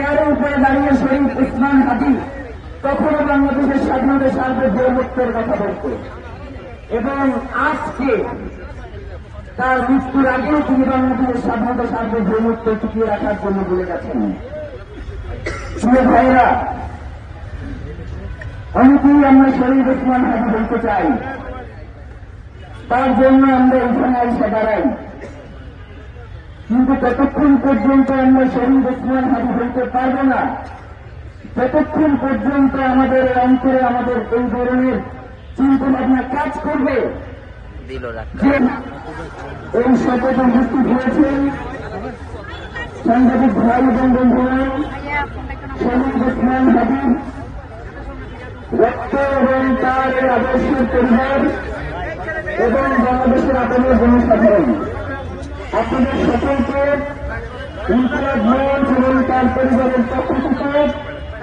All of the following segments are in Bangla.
চেয়ারের উপরে দাঁড়িয়ে শহীদ ওসমান হাদি কখনো বাংলাদেশের স্বাধীনতা সার্বভৌমত্বের কথা বলতো এবং আজকে তার মৃত্যুর আগেও তিনি বাংলাদেশের স্বাধীনতা সার্বভৌমত্ব টিকিয়ে রাখার জন্য বলে গেছেন। প্রিয় ভাইরা, অনেকেই আমরা শহীদ ওসমান হাদি বলতে চাই, তার জন্য আমরা এখানে এসে দাঁড়াই, কিন্তু ততক্ষণ পর্যন্ত আমরা শহীদ ওসমান হাদি বলতে পারব না যতক্ষণ পর্যন্ত আমাদের অন্তরে আমাদের এই ধরনের চিন্তা ভাবনা কাজ করবে যে এই শপথে উপস্থিত হয়েছেন সাংবাদিক ভাই এবং বন্ধুরা, শহীদ ওসমান হাদি রক্ত এবং তার এই আদর্শের পরিবার এবং বাংলাদেশের আপনের জনসাধারণ আপনাদের সকলকে ইনকিলাব মঞ্চ এবং তার পরিবারের পক্ষ থেকে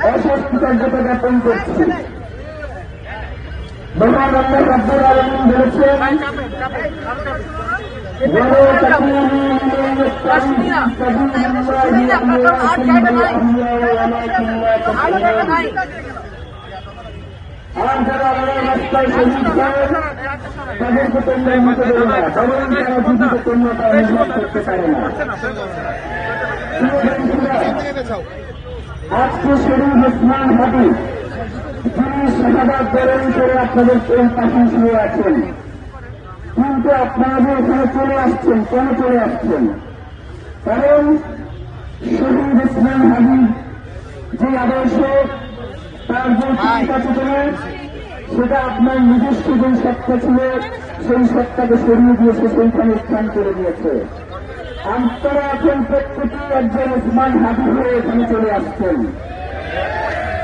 অশেষ কৃতজ্ঞতা জ্ঞাপন করছি। মহান আল্লাহ রাব্বুল আলামিন বলেছেন, আর যারা আল্লাহর রাস্তায় শহীদ হয় তাদেরকে তোমরা মতো দেবে না, বরং তারা জীবিত তোমরা তা অনুভব করতে পারে না। আজকে শহীদ ওসমান হাদি যিনি শাহাদাত বরণ করে আপনাদের এই পাশে শুয়ে আছেন, কিন্তু আপনারা যে এখানে চলে আসছেন, কেন চলে আসছেন? কারণ শহীদ ওসমান হাদি যে আদর্শ, তার যে চিন্তা চেতনা, সেটা আপনার নিজস্ব যে সত্তা ছিল সেই সত্তাকে সরিয়ে দিয়েছে, সেইখানে স্থান করে দিয়েছে। আপনারা এখন প্রত্যেকে একজন ওসমান হাদি হয়ে এখানে চলে আসছেন।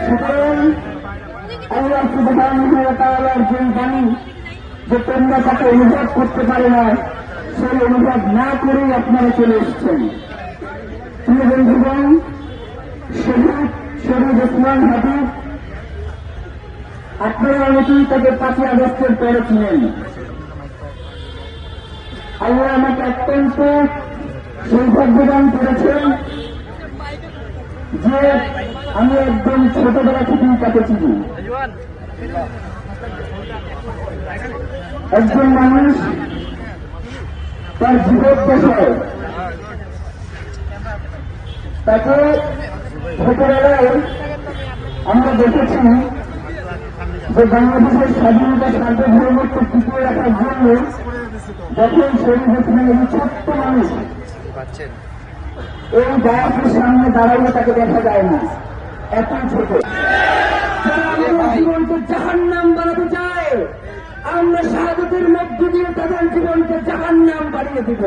সুতরাং আল্লাহ সুবহানাহু ওয়া তাআলার যে বাণী যে তোমরা তাকে অনুভব করতে পারে না, সেই অনুভব না করেই আপনারা চলে এসছেন। প্রিয় বন্ধুগণ, শহীদ ওসমান হাদি আপনারা অনেকেই তাকে 5ই আগস্টের পরে ছিলেন। আল্লাহ আমাকে অত্যন্ত সৌভাগ্যবান করেছেন যে আমি একদম ছোটবেলা থেকেই তাকে চিনি। একজন মানুষ তার জীবদ্দশায় তাকে ছোটবেলায় আমরা দেখেছি যে বাংলাদেশের স্বাধীনতা সার্বভৌমত্ব টিকিয়ে রাখার জন্য যখন শহীদ ওসমান এই ছোট্ট মানুষ এই গাছের সামনে দাঁড়াইলে তাকে দেখা যায় না, এত ছোট। জীবনকে জাহান্নাম বানাতে চায়, আমরা শাহাদাতের মধ্য দিয়ে তাদের জীবনকে জাহান্নাম বানিয়ে দিব।